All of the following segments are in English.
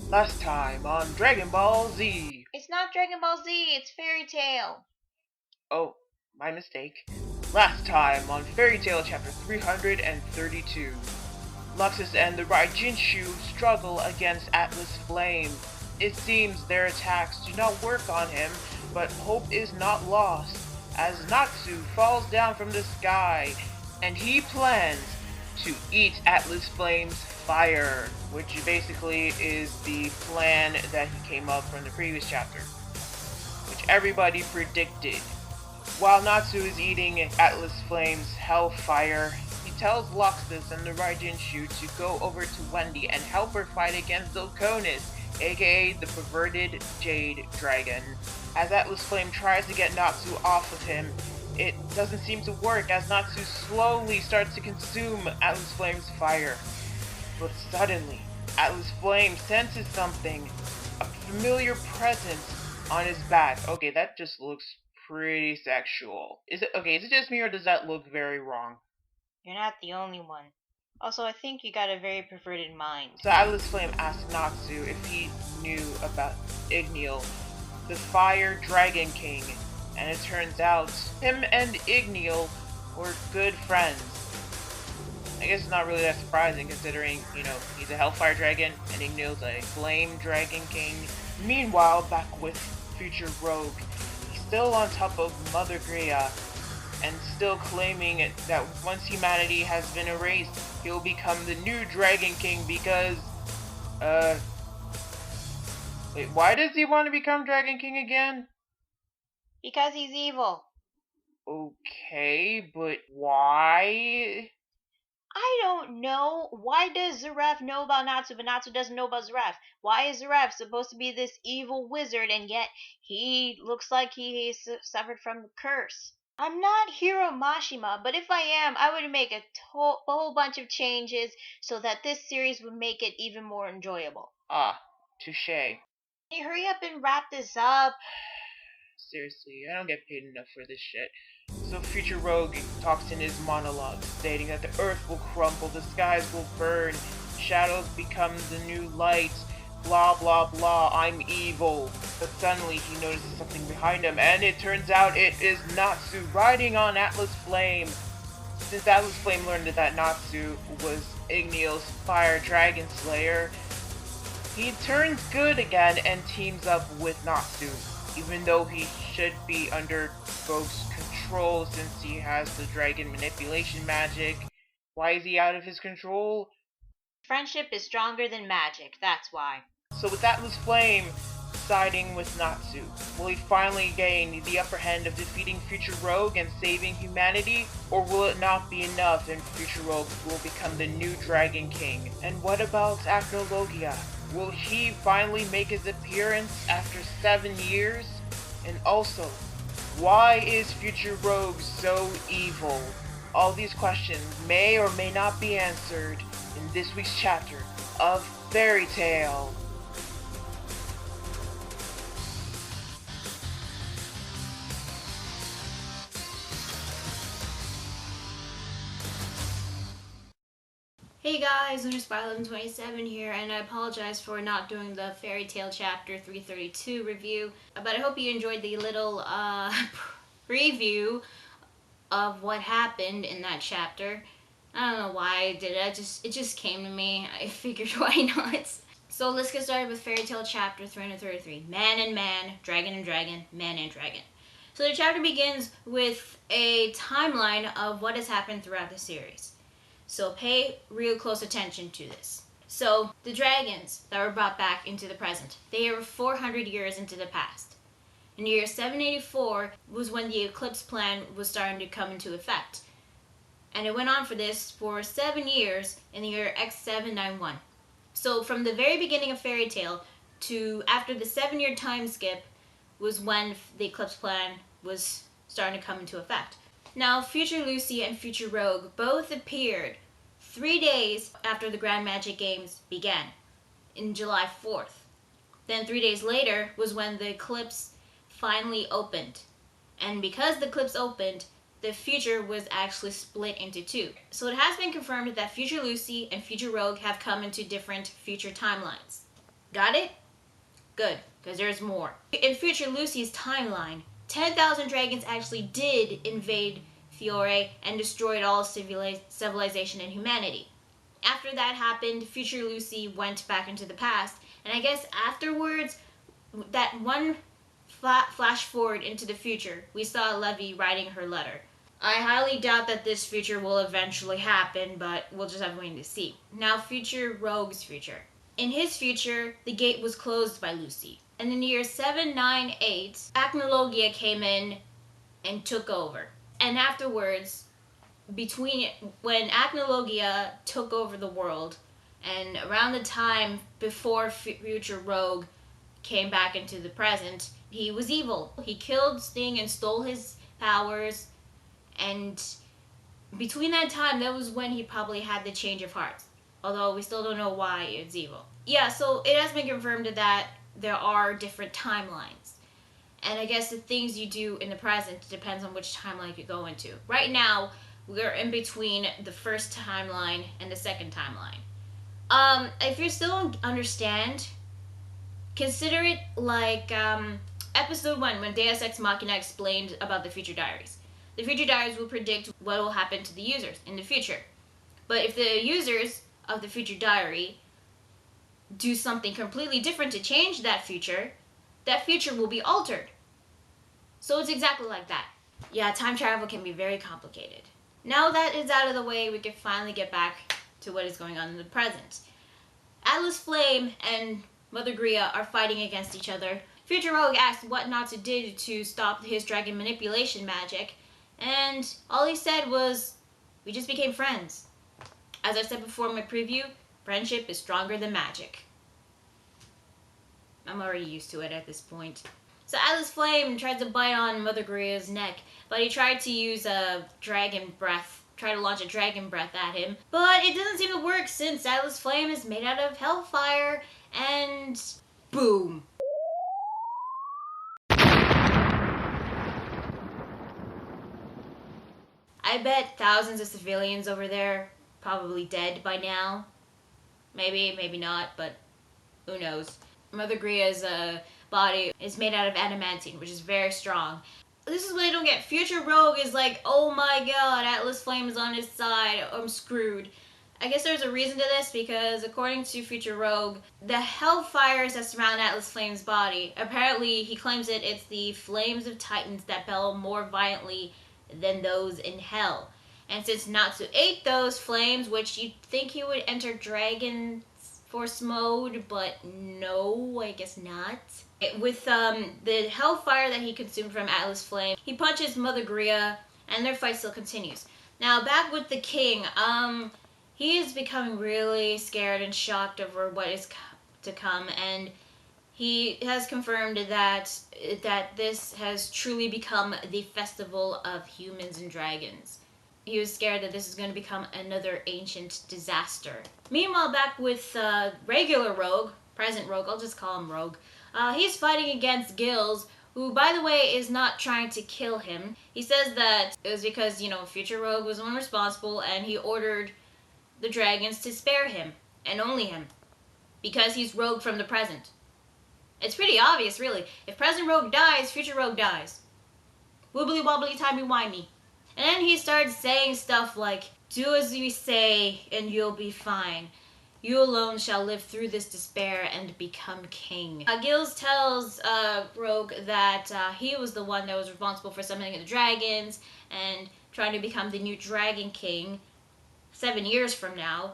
Last time on Dragon Ball Z. It's not Dragon Ball Z, it's Fairy Tail. Oh, my mistake. Last time on Fairy Tail chapter 332. Luxus and the Raijinchu struggle against Atlas Flame. It seems their attacks do not work on him, but hope is not lost, as Natsu falls down from the sky, and he plans to eat Atlas Flame's fire, which basically is the plan that he came up from the previous chapter, which everybody predicted. While Natsu is eating Atlas Flame's hellfire, he tells Luxus and the Raijinchu to go over to Wendy and help her fight against Zilconis, aka the perverted Jade Dragon. As Atlas Flame tries to get Natsu off of him, it doesn't seem to work as Natsu slowly starts to consume Atlas Flame's fire. But suddenly, Atlas Flame senses something, a familiar presence on his back. Okay, that just looks pretty sexual. Is it just me or does that look very wrong? You're not the only one. Also, I think you got a very perverted mind. So Atlas Flame asked Natsu if he knew about Igneal, the Fire Dragon King, and it turns out him and Igneal were good friends. I guess it's not really that surprising considering, he's a Hellfire Dragon and Igneal's a Flame Dragon King. Meanwhile, back with Future Rogue, he's still on top of Mother Grea and still claiming that once humanity has been erased, he'll become the new Dragon King because, wait, why does he want to become Dragon King again? Because he's evil. Okay, but why? I don't know. Why does Zeref know about Natsu, but Natsu doesn't know about Zeref? Why is Zeref supposed to be this evil wizard, and yet he looks like he suffered from the curse? I'm not Hero Mashima, but if I am, I would make a whole bunch of changes so that this series would make it even more enjoyable. Ah, touche. Can you hurry up and wrap this up? Seriously, I don't get paid enough for this shit. So Future Rogue talks in his monologue, stating that the earth will crumble, the skies will burn, shadows become the new light, blah blah blah, I'm evil. But suddenly he notices something behind him, and it turns out it is Natsu riding on Atlas Flame. Since Atlas Flame learned that Natsu was Igneal's Fire Dragon Slayer, he turns good again and teams up with Natsu, even though he should be under Rogue's control since he has the dragon manipulation magic. Why is he out of his control? Friendship is stronger than magic, that's why. So with Atlas Flame siding with Natsu, will he finally gain the upper hand of defeating Future Rogue and saving humanity? Or will it not be enough and Future Rogue will become the new Dragon King? And what about Acnologia? Will he finally make his appearance after 7 years? And also, why is Future Rogue so evil? All these questions may or may not be answered in this week's chapter of Fairy Tail. Hey guys, Spy1127 here, and I apologize for not doing the Fairy Tail Chapter 332 review, but I hope you enjoyed the little preview of what happened in that chapter. I don't know why I did it, it just came to me. I figured why not. So let's get started with Fairy Tail Chapter 333, Man and Man, Dragon and Dragon, Man and Dragon. So the chapter begins with a timeline of what has happened throughout the series. So pay real close attention to this. So the dragons that were brought back into the present, they were 400 years into the past. In the year 784 was when the eclipse plan was starting to come into effect. And it went on for this for 7 years in the year X791. So from the very beginning of Fairy Tail to after the 7-year time skip was when the eclipse plan was starting to come into effect. Now, Future Lucy and Future Rogue both appeared 3 days after the Grand Magic Games began, in July 4th. Then 3 days later was when the eclipse finally opened. And because the eclipse opened, the future was actually split into two. So it has been confirmed that Future Lucy and Future Rogue have come into different future timelines. Got it? Good, because there's more. In future Lucy's timeline, 10,000 dragons actually did invade Fiore and destroyed all civilization and humanity. After that happened, future Lucy went back into the past, and I guess afterwards, that one flash forward into the future, we saw Levy writing her letter. I highly doubt that this future will eventually happen, but we'll just have to wait to see. Now, future Rogue's future. In his future, the gate was closed by Lucy. And in the year 798, Acnologia came in and took over. And afterwards, between when Acnologia took over the world, and around the time before future Rogue came back into the present, he was evil. He killed Sting and stole his powers, and between that time, that was when he probably had the change of hearts. Although we still don't know why it's evil. Yeah, so it has been confirmed that there are different timelines. And I guess the things you do in the present depends on which timeline you go into. Right now, we're in between the first timeline and the second timeline. If you still don't understand, consider it like episode 1 when Deus Ex Machina explained about the future diaries. The future diaries will predict what will happen to the users in the future. But if the users of the future diary do something completely different to change that future will be altered. So it's exactly like that. Yeah, time travel can be very complicated. Now that is out of the way, we can finally get back to what is going on in the present. Atlas Flame and Mother Gria are fighting against each other. Future Rogue asked what Natsu did to stop his dragon manipulation magic, and all he said was, "We just became friends." As I said before in my preview, friendship is stronger than magic. I'm already used to it at this point. So Atlas Flame tried to bite on Mother Gria's neck, but he tried to use a dragon breath, try to launch a dragon breath at him. But it doesn't seem to work since Atlas Flame is made out of hellfire, and boom. I bet thousands of civilians over there probably dead by now. Maybe, maybe not, but who knows. Mother Gria's body is made out of adamantine, which is very strong. This is what I don't get. Future Rogue is like, oh my god, Atlas Flame is on his side, I'm screwed. I guess there's a reason to this, because according to Future Rogue, the hellfires that surround Atlas Flame's body, apparently he claims it's the flames of Titans that bellow more violently than those in hell. And since Natsu ate those flames, which you'd think he would enter Dragon Force mode, but no, I guess not. With the hellfire that he consumed from Atlas Flame, he punches Mother Gria, and their fight still continues. Now, back with the king, he is becoming really scared and shocked over what is to come, and he has confirmed that this has truly become the festival of humans and dragons. He was scared that this is going to become another ancient disaster. Meanwhile, back with regular Rogue, present Rogue, I'll just call him Rogue, he's fighting against Gills, who, by the way, is not trying to kill him. He says that it was because, Future Rogue was the one responsible, and he ordered the dragons to spare him, and only him, because he's Rogue from the present. It's pretty obvious, really. If present Rogue dies, future Rogue dies. Wibbly wobbly timey wimey. And then he starts saying stuff like, "Do as we say, and you'll be fine. You alone shall live through this despair and become king." Gills tells Rogue that he was the one that was responsible for summoning the dragons and trying to become the new Dragon King 7 years from now.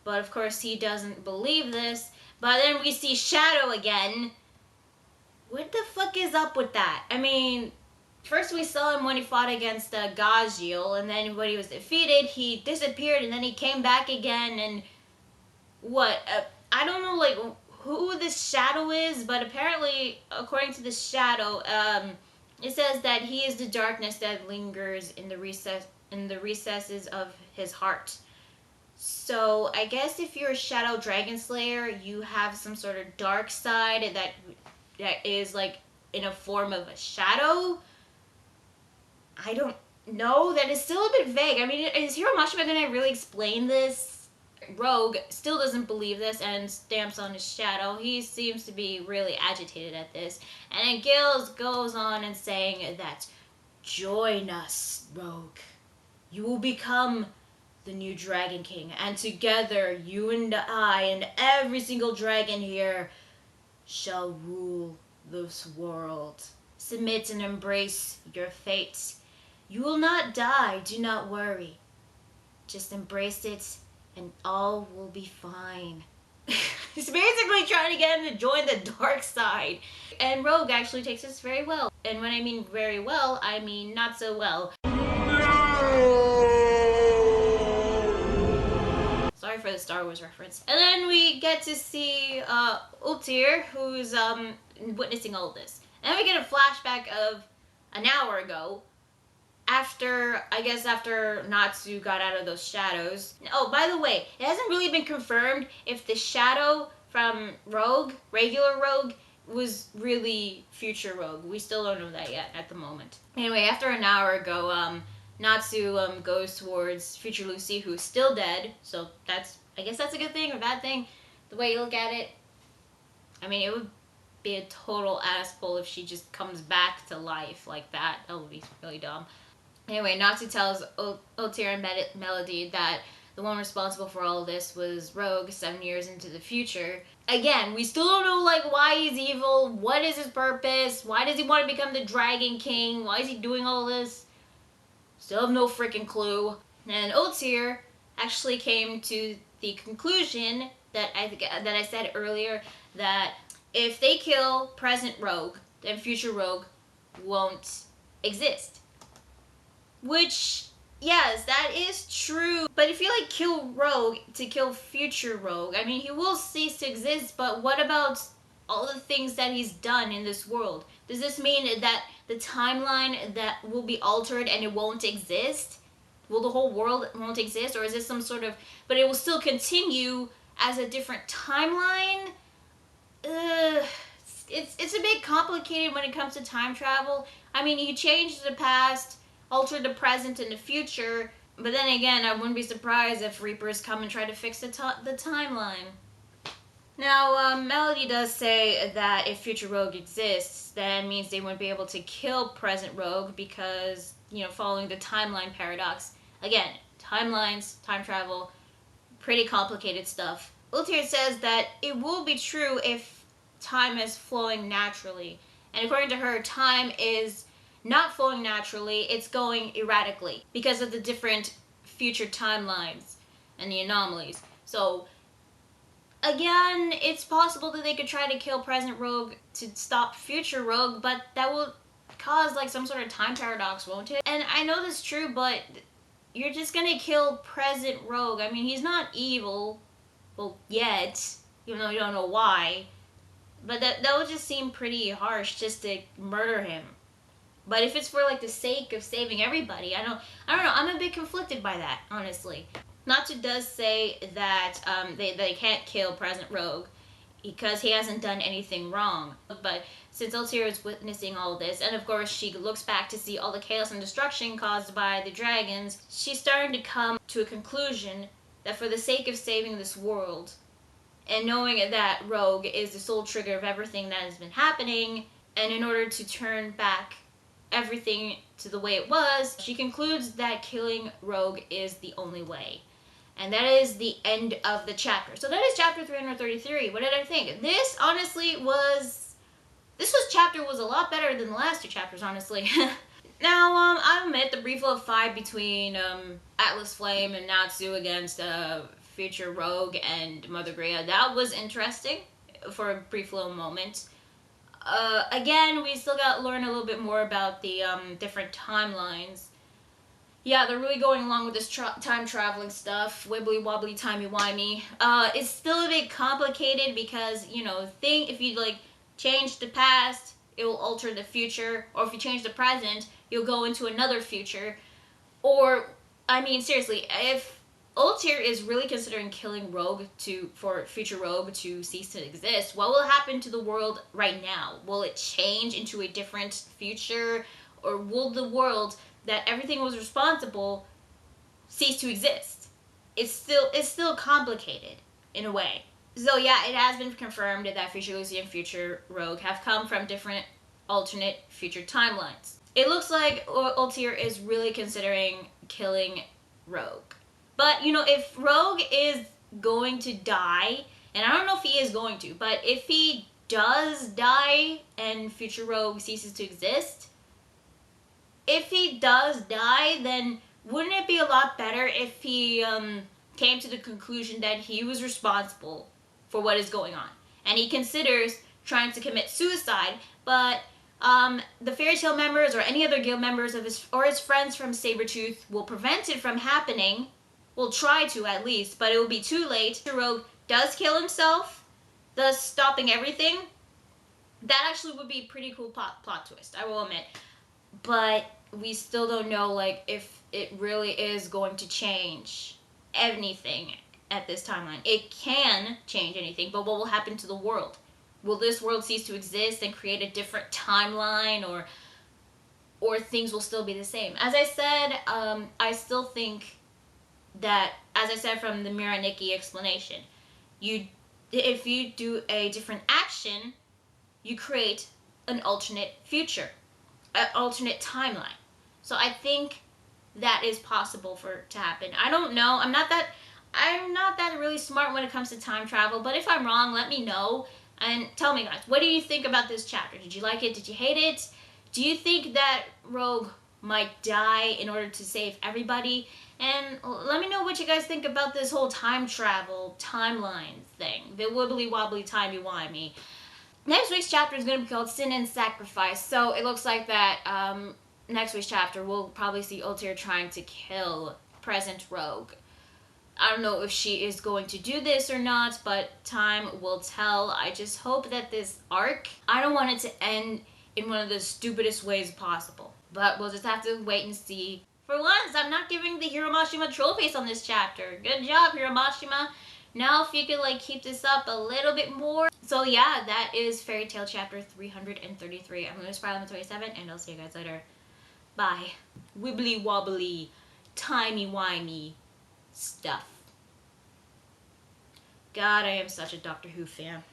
But of course he doesn't believe this. But then we see Shadow again. What the fuck is up with that? I mean, first we saw him when he fought against Gaziel, and then when he was defeated, he disappeared, and then he came back again, and what? I don't know, like, who this Shadow is, but apparently, according to this Shadow, it says that he is the darkness that lingers in the recesses of his heart. So, I guess if you're a Shadow Dragon Slayer, you have some sort of dark side that is, like, in a form of a shadow? I don't know. That is still a bit vague. I mean, is Hiro Mashima going to really explain this? Rogue still doesn't believe this and stamps on his shadow. He seems to be really agitated at this. And then Gills goes on and saying that, join us, Rogue. You will become the new Dragon King. And together, you and I and every single dragon here shall rule this world. Submit and embrace your fate. You will not die, do not worry. Just embrace it and all will be fine. He's basically trying to get him to join the dark side. And Rogue actually takes this very well. And when I mean very well, I mean not so well. Sorry for the Star Wars reference. And then we get to see Ultear, who's witnessing all this. And then we get a flashback of an hour ago, after Natsu got out of those shadows. Oh, by the way, it hasn't really been confirmed if the shadow from Rogue, regular Rogue, was really future Rogue. We still don't know that yet at the moment. Anyway, after an hour ago, Natsu goes towards future Lucy, who's still dead. So I guess that's a good thing or bad thing, the way you look at it. I mean, it would be a total asshole if she just comes back to life like that. That would be really dumb. Anyway, Natsu tells Ultear and Melody that the one responsible for all of this was Rogue 7 years into the future. Again, we still don't know why he's evil, what is his purpose, why does he want to become the Dragon King, why is he doing all this? Still have no freaking clue. And Ultear actually came to the conclusion that I said earlier, that if they kill present Rogue, then future Rogue won't exist. Which, yes, that is true. But if you kill Rogue to kill future Rogue, I mean, he will cease to exist, but what about all the things that he's done in this world? Does this mean that the timeline that will be altered and it won't exist? Will the whole world won't exist? Or is this some sort of, but it will still continue as a different timeline? It's a bit complicated when it comes to time travel. I mean, you change the past, alter the present and the future, but then again, I wouldn't be surprised if Reapers come and try to fix the timeline. Now, Melody does say that if future Rogue exists, then means they wouldn't be able to kill present Rogue because, following the timeline paradox. Again, timelines, time travel, pretty complicated stuff. Ultear says that it will be true if time is flowing naturally. And according to her, time is not flowing naturally, it's going erratically because of the different future timelines and the anomalies. So, again, it's possible that they could try to kill present Rogue to stop future Rogue, but that will cause some sort of time paradox, won't it? And I know this is true, but you're just gonna kill present Rogue. I mean, he's not evil, well, yet, even though you don't know why. But that would just seem pretty harsh, just to murder him. But if it's for the sake of saving everybody, I don't know. I'm a bit conflicted by that, honestly. Natsu does say that they can't kill present Rogue because he hasn't done anything wrong. But since Ultear is witnessing all this, and of course she looks back to see all the chaos and destruction caused by the dragons, she's starting to come to a conclusion that for the sake of saving this world, and knowing that Rogue is the sole trigger of everything that has been happening, and in order to turn back everything to the way it was, she concludes that killing Rogue is the only way. And that is the end of the chapter. So that is chapter 333. What did I think? This chapter was a lot better than the last two chapters, honestly. Now, I admit the brief little fight between Atlas Flame and Natsu against future Rogue and Mother Greya, that was interesting for a brief little moment. Again, we still got to learn a little bit more about the different timelines. Yeah, they're really going along with this time traveling stuff, wibbly wobbly timey wimey. It's still a bit complicated because if you change the past, it will alter the future, or if you change the present, you'll go into another future. Or, I mean, seriously, if Ultear is really considering killing Rogue for future Rogue to cease to exist, what will happen to the world right now? Will it change into a different future? Or will the world that everything was responsible cease to exist? it's still complicated in a way. So yeah, it has been confirmed that future Lucy and future Rogue have come from different alternate future timelines. It looks like Ultear is really considering killing Rogue. But, if Rogue is going to die, and I don't know if he is going to, but if he does die and future Rogue ceases to exist, if he does die, then wouldn't it be a lot better if he came to the conclusion that he was responsible for what is going on, and he considers trying to commit suicide, but the fairy tale members or any other guild members of his friends from Sabretooth will prevent it from happening. Will try to, at least, but it will be too late. Rogue does kill himself, thus stopping everything. That actually would be a pretty cool plot twist, I will admit. But we still don't know, like, if it really is going to change anything at this timeline. It can change anything, but what will happen to the world? Will this world cease to exist and create a different timeline, or things will still be the same? As I said, I still think that, as I said from the Mira Nikki explanation, if you do a different action, you create an alternate future, an alternate timeline. So I think that is possible to happen. I don't know. I'm not that really smart when it comes to time travel, but if I'm wrong, let me know and tell me, guys, what do you think about this chapter? Did you like it? Did you hate it? Do you think that Rogue might die in order to save everybody? And let me know what you guys think about this whole time travel timeline thing. The wibbly wobbly timey wimey. Next week's chapter is going to be called Sin and Sacrifice. So it looks like that next week's chapter we'll probably see Ultear trying to kill present Rogue. I don't know if she is going to do this or not, but time will tell. I just hope that this arc, I don't want it to end in one of the stupidest ways possible. But we'll just have to wait and see. For once, I'm not giving the Hiro Mashima troll face on this chapter. Good job, Hiro Mashima. Now if you could keep this up a little bit more. So yeah, that is Fairy Tail chapter 333. I'm going to Spiral 27, and I'll see you guys later. Bye. Wibbly wobbly, timey wimey stuff. God, I am such a Doctor Who fan.